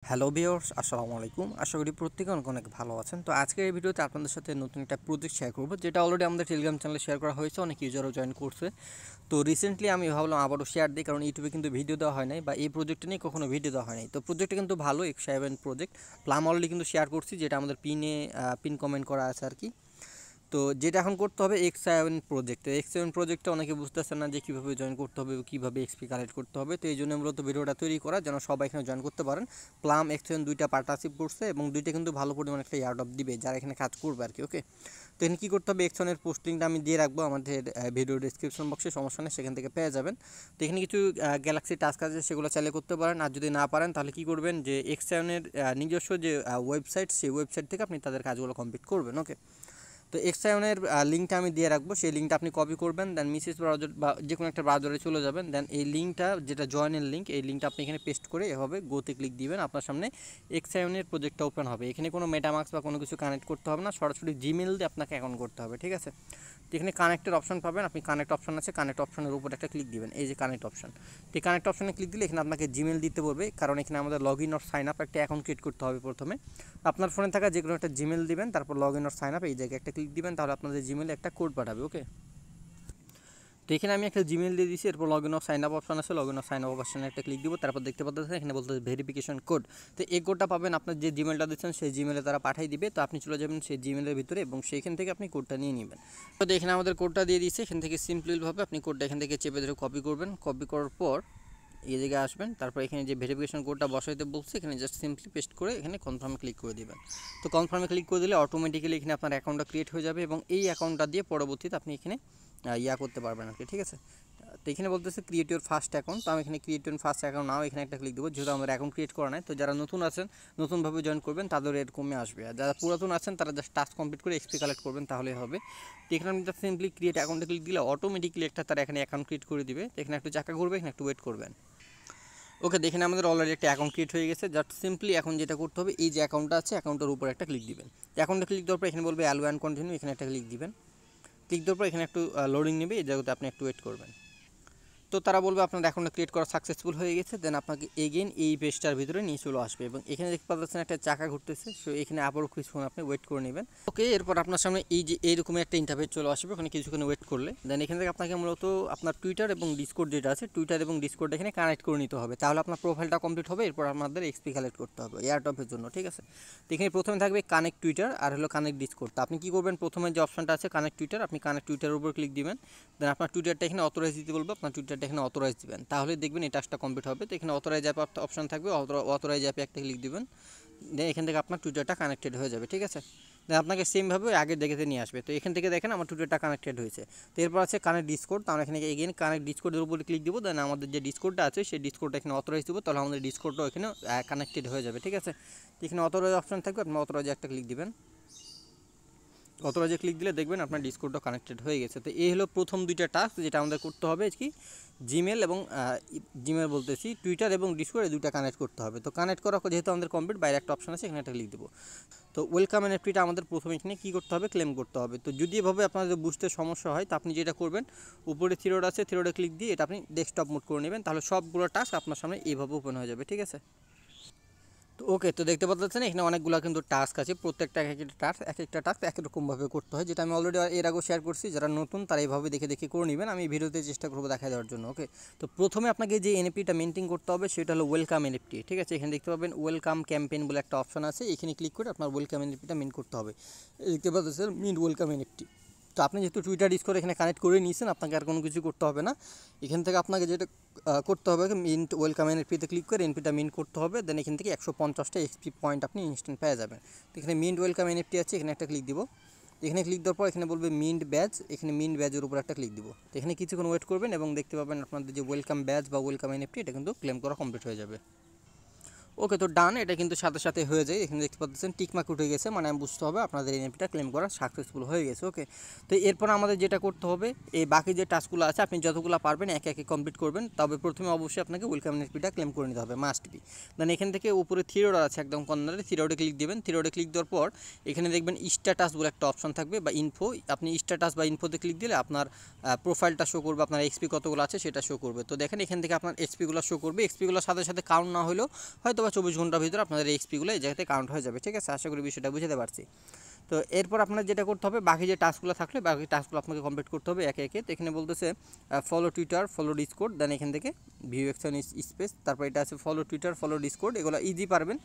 Hello viewers, আসসালামু আলাইকুম। আশা করি প্রত্যেকে অনেক অনেক ভালো আছেন। তো আজকের এই ভিডিওতে আপনাদের সাথে নতুন একটা প্রজেক্ট শেয়ার করব, যেটা অলরেডি আমাদের টেলিগ্রাম চ্যানেলে শেয়ার করা হয়েছে, অনেক ইউজারও জয়েন করছে। তো রিসেন্টলি আমি ভাবলাম আবারও শেয়ার দিই, কারণ ইউটিউবে কিন্তু ভিডিও দেওয়া হয় নাই, বা এই প্রজেক্টটা নিয়ে কখনো ভিডিও দেওয়া হয় নাই। তো প্রজেক্টটা কিন্তু ভালো, X7 প্রজেক্ট প্লাম অলরেডি কিন্তু শেয়ার করছি, যেটা আমাদের পিন কমেন্ট করা আছে আর কি। তো যেটা এখন করতে হবে এক্স সেভেন প্রজেক্টে অনেকে বুঝতেছে না যে কীভাবে জয়েন করতে হবে, কীভাবে এক্সপি কালেক্ট করতে হবে। তো এই জন্য মূলত ভিডিওটা তৈরি করা, যেন সবাই এখানে জয়েন করতে পারেন। প্লাম X7 দুইটা পার্টনারশিপ করছে এবং দুইটা কিন্তু ভালো পরিমাণে একটা ইয়ারড্রপ দিবে যারা এখানে কাজ করবে আর কি। ওকে, তো এখানে কী করতে হবে, X7-এর পোস্টিংটা আমি দিয়ে রাখবো আমাদের ভিডিও ডিসক্রিপশন বক্সে, সমস্যা নেই, সেখান থেকে পেয়ে যাবেন। তো এখানে কিছু গ্যালাক্সি টাস্ক আছে, সেগুলো চাইলে করতে পারেন। আর যদি না পারেন তাহলে কী করবেন, যে X7-এর নিজস্ব যে ওয়েবসাইট, সেই ওয়েবসাইট থেকে আপনি তাদের কাজগুলো কমপ্লিট করবেন। ওকে, তো X7-এর লিঙ্কটা আমি দিয়ে রাখবো, সেই লিঙ্কটা আপনি কপি করবেন, দেন মিসেস ব্রাউজার বা যে কোনো একটা ব্রাউজারে চলে যাবেন। দেন এই লিঙ্কটা, যেটা জয়েনের লিঙ্ক, এই লিঙ্কটা আপনি এখানে পেস্ট করে এভাবে গোতে ক্লিক দিবেন, আপনার সামনে X7-এর প্রজেক্টটা ওপেন হবে। এখানে কোনো মেটামাস্ক বা কোনো কিছু কানেক্ট করতে হবে না, সরাসরি জিমেল দিয়ে আপনাকে অ্যাকাউন্ট করতে হবে, ঠিক আছে। তো এখানে কানেক্টের অপশন পাবেন, আপনি কানেক্ট অপশন আছে, কানেক্ট অপশনের উপর একটা ক্লিক দিবেন, এই যে কানেক্ট অপশন। তো কানেক্ট অপশনে ক্লিক দিলে এখানে আপনাকে জিমেল দিতে বলবে, কারণ এখানে আমাদের log in or sign up একটা অ্যাকাউন্ট ক্রিয়েট করতে হবে প্রথমে। আপনার ফোনে থাকা যে কোনো একটা জিমেল দিবেন, তারপর log in or sign up এই জায়গায় একটা ক্লিক দিবেন, তাহলে আপনাদের জিমেলে একটা কোড পাঠাবে। ওকে, তো এখানে আমি একটা জিমেল দিয়ে দিচ্ছি, এরপর log in of sign up option আছে, log in of sign up অপশনে একটা ক্লিক দিব, তারপর দেখতে পাচ্ছেন এখানে বলতে ভেরিফিকেশন কোড। তো এই কোডটা পাবেন আপনার যে জিমেলটা দিচ্ছেন সেই জিমেলে তারা পাঠিয়ে দিবে। তো আপনি চলে যাবেন সেই জিমেলের ভিতরে এবং সেইখান থেকে আপনি কোডটা নিয়ে নেবেন। তো এখানে আমাদের কোডটা দিয়ে দিচ্ছে, এখান থেকে সিম্পলভাবে আপনি কোডটা এখান থেকে চেপে ধরে কপি করবেন। কপি করার পর এই জায়গায় আসবেন, তারপর এখানে যে ভেরিফিকেশন কোডটা বসাইতে বলছে, এখানে জাস্ট সিম্পলি পেস্ট করে এখানে কনফার্মে ক্লিক করে দেবেন। তো কনফার্মে ক্লিক করে দিলে অটোমেটিক্যালি এখানে আপনার অ্যাকাউন্টটা ক্রিয়েট হয়ে যাবে এবং এই অ্যাকাউন্টটা দিয়ে পরবর্তীতে আপনি এখানে করতে পারবেন আর কি, ঠিক আছে। তো এখানে বলতেছে ক্রিয়েট ইউর ফার্স্ট অ্যাকাউন্ট, তো আমি এখানে ক্রিয়েট ইউর ফার্স্ট অ্যাকাউন্ট নাও এখানে একটা ক্লিক দেবো, যেহেতু আমার অ্যাকাউন্ট ক্রিয়েট করা নাই। তো যারা নতুন আছেন, নতুনভাবে জয়েন করবেন, তাদের এরকমই আসবে। আর যারা পুরাতন আছেন তারা জাস্ট টাস্ক কমপ্লিট করে এক্সপি কালেক্ট করবেন, তাহলেই হবে। তো এখানে আমি জাস্ট সিম্পলি ক্রিয়েট অ্যাকাউন্টে ক্লিক দিলে অটোমেটিকলি একটা তারা এখানে অ্যাকাউন্ট ক্রিয়েট করে দিবে। তো এখানে একটু চাকা ঘুরবে, এখানে একটু ওয়েট করবেন। ওকে, দেখেন আমাদের অলরেডি একটা অ্যাকাউন্ট ক্রিয়েট হয়ে গেছে। জাস্ট সিম্পলি এখন যেটা করতে হবে, এই যে অ্যাকাউন্টটা আছে, অ্যাকাউন্টের উপর একটা ক্লিক দিবেন। অ্যাকাউন্টে ক্লিক দেওয়ার পর এখানে বলবে অ্যালো অ্যান্ড কন্টিনিউ, এখানে একটা ক্লিক দিবেন। ক্লিক দেওয়ার পর এখানে একটু লোডিং নেবে, এই জায়গাতে আপনি একটু ওয়েট করবেন। তো তারা বলবে আপনার অ্যাকাউন্টটা ক্রিয়েট করা সাকসেসফুল হয়ে গেছে। দেন আপনাকে এগেইন এই পেজটার ভিতরে নিয়ে চলে আসবে এবং এখানে দেখতে পাচ্ছেন একটা চাকা ঘুরতেছে, সো এখানে আবারও কিছুক্ষণ আপনি ওয়েট করে নেবেন। ওকে, এরপর আপনার সামনে এই যে এইরকম একটা ইন্টারফেস চলে আসবে, ওখানে কিছুক্ষণ ওয়েট করলে দেন এখান থেকে আপনাকে মূলত আপনার টুইটার এবং ডিসকর্ড যেটা আছে, টুইটার এবং ডিসকর্ড এখানে কানেক্ট করে নিতে হবে, তাহলে আপনার প্রোফাইলটা কমপ্লিট হবে। এরপর আপনাদের এক্সপি কালেক্ট করতে হবে এয়ারড্রপের জন্য, ঠিক আছে। তো এখানে প্রথমে থাকবে কানেক্ট টুইটার আর হলো কানেক্ট ডিসকর্ড। তো আপনি কী করবেন, প্রথমে যে অপশনটা আছে কানেক্ট টুইটার, আপনি কানেক্ট টুইটারের উপর ক্লিক দিবেন। দেন আপনার টুইটারটা এখানে অথরাইজ দিতে বলবো, আপনার টুইটারটা এখানে অথরাইজ দিবেন, তাহলে দেখবেন এই টাস্কটা কমপ্লিট হবে। তো এখানে অথরাইজ অ্যাপ অপশন থাকবে, অথরাইজ অ্যাপে একটা ক্লিক দিবেন। দেন এখান থেকে আপনার টুইটারটা কানেক্টেড হয়ে যাবে, ঠিক আছে। দেন আপনাকে সেমভাবে আগের দেখে নিয়ে আসবে। তো এখান থেকে দেখেন আমার টুইটারটা কানেক্টেড হয়েছে। তো এরপর আছে কানেক্ট ডিসকোড, তো আমরা এখানে এগেইন কানেক্ট ডিসকোডের উপরে ক্লিক দিব। দেন আমাদের যে ডিসকোডটা আছে সেই ডিসকোডটা এখানে অথরাইজ দিব, তাহলে আমাদের ডিসকোডটাও এখানে কানেক্টেড হয়ে যাবে, ঠিক আছে। তো এখানে অথরাইজ অপশন থাকবে, আপনি অথরাইজ একটা ক্লিক দিবেন। অথরাইজে ক্লিক দিলে দেখবেন আপনার ডিসকর্ডটা কানেক্টেড হয়ে গেছে। তো এই হলো প্রথম দুইটা টাস্ক যেটা আমাদের করতে হবে, কি জিমেল এবং জিমেল বলতেছি টুইটার এবং ডিসকর্ড, এই দুইটা কানেক্ট করতে হবে। তো কানেক্ট করা যেহেতু আমাদের কমপ্লিট, বাইরে একটা অপশন আছে, এখানে একটা ক্লিক দেবো। তো ওয়েলকাম এনএফটিটা আমাদের প্রথমে এখানে কী করতে হবে, ক্লেম করতে হবে। তো যদি এভাবে আপনাদের বুঝতে সমস্যা হয়, তো আপনি যেটা করবেন, উপরে থ্রিডট আছে, থ্রিডটে ক্লিক দিয়ে এটা আপনি ডেস্কটপ মোড করে নেবেন, তাহলে সবগুলো টাস্ক আপনার সামনে এইভাবে ওপেন হয়ে যাবে, ঠিক আছে। তো ওকে, তো দেখতে পাচ্ছেন এখানে অনেকগুলো কিন্তু টাস্ক আছে, প্রত্যেকটা এক একটা টাস্ক এক রকমভাবে করতে হয়, যেটা আমি অলরেডি এর আগেও শেয়ার করছি। যারা নতুন তারা এইভাবে দেখে দেখে করে নেবেন, আমি ভিডিওতে চেষ্টা করবো দেখা দেওয়ার জন্য। ওকে, তো প্রথমে আপনাকে যে এনএফটিটা মেনটেন করতে হবে সেটা হলো ওয়েলকাম এনএফটি, ঠিক আছে। এখানে দেখতে পাবেন ওয়েলকাম ক্যাম্পেইন বলে একটা অপশন আছে, এখানে ক্লিক করে আপনার ওয়েলকাম এনএফটিটা মেন করতে হবে। দেখতে পাচ্ছেন মিন ওয়েলকাম এনএফটি। তো আপনি যেহেতু টুইটার ডিসকর্ড এখানে কানেক্ট করে নিয়েছেন, আপনাকে আর কোনো কিছু করতে হবে না। এখান থেকে আপনাকে যেটা করতে হবে, মিন্ট ওয়েলকাম এনপিতে ক্লিক করে এনপিটা মিন্ট করতে হবে। দেন এখান থেকে 150টা এক্সপি পয়েন্ট আপনি ইনস্ট্যান্ট পেয়ে যাবেন। তো এখানে মিন্ট ওয়েলকাম এনএফটি আছে, এখানে একটা ক্লিক দিব। এখানে ক্লিক দেওয়ার পর এখানে বলবে মিন্ট ব্যাজ, এখানে মিন্ট ব্যাজের উপর একটা ক্লিক দিব। তো এখানে কিছুক্ষণ ওয়েট করবেন এবং দেখতে পাবেন আপনাদের যে ওয়েলকাম ব্যাজ বা ওয়েলকাম এনএফটি এটা কিন্তু ক্লেম করা কমপ্লিট হয়ে যাবে। ওকে, তো ডান, এটা কিন্তু সাথে সাথে হয়ে যায়। এখানে দেখতে পাচ্ছেন টিকমার্ক উঠে গেছে, মানে আমি বুঝতে হবে আপনাদের এনএফটিটা ক্লেম করা সাকসেসফুল হয়ে গেছে। ওকে, তো এরপর আমাদের যেটা করতে হবে, এই বাকি যে টাস্কগুলো আছে আপনি যতগুলো পারবেন একে একে কমপ্লিট করবেন। তবে প্রথমে অবশ্যই আপনাকে ওয়েলকাম এনএফটিটা ক্লেম করে নিতে হবে, মাস্ট বি। দেন এখান থেকে উপরে থ্রিডট আছে একদম কর্নারে, থ্রিডটে ক্লিক দেবেন। থ্রিডটে ক্লিক দেওয়ার পর এখানে দেখবেন স্ট্যাটাস বলে একটা অপশন থাকবে বা ইনফো, আপনি স্ট্যাটাস বা ইনফোতে ক্লিক দিলে আপনার প্রোফাইলটা শো করবে, আপনার এক্সপি কতগুলো আছে সেটা শো করবে। তো দেখেন এখান থেকে আপনার এক্সপিগুলো শো করবে, এক্সপিগুলোর সাথে সাথে কাউন্ট না হলেও হয়তো বা 24 ঘন্টার ভিতরে আপনাদের এক্সপিগুলো এই জায়গাতে কাউন্ট হয়ে যাবে। ঠিক আছে, আশা করি বিষয়টা বুঝতে পারছি। তো এরপর আপনার যেটা করতে হবে, বাকি যে টাস্কগুলো থাকলে বাকি টাস্কগুলো আপনাকে কমপ্লিট করতে হবে একে একে। তো এখানে বলতেছে ফলো টুইটার, ফলো ডিসকোড, দেন এখান থেকে ভিউ অ্যাকশন স্পেস, তারপর এটা আছে ফলো টুইটার, ফলো ডিসকোড, এগুলো ইজি পারবেন।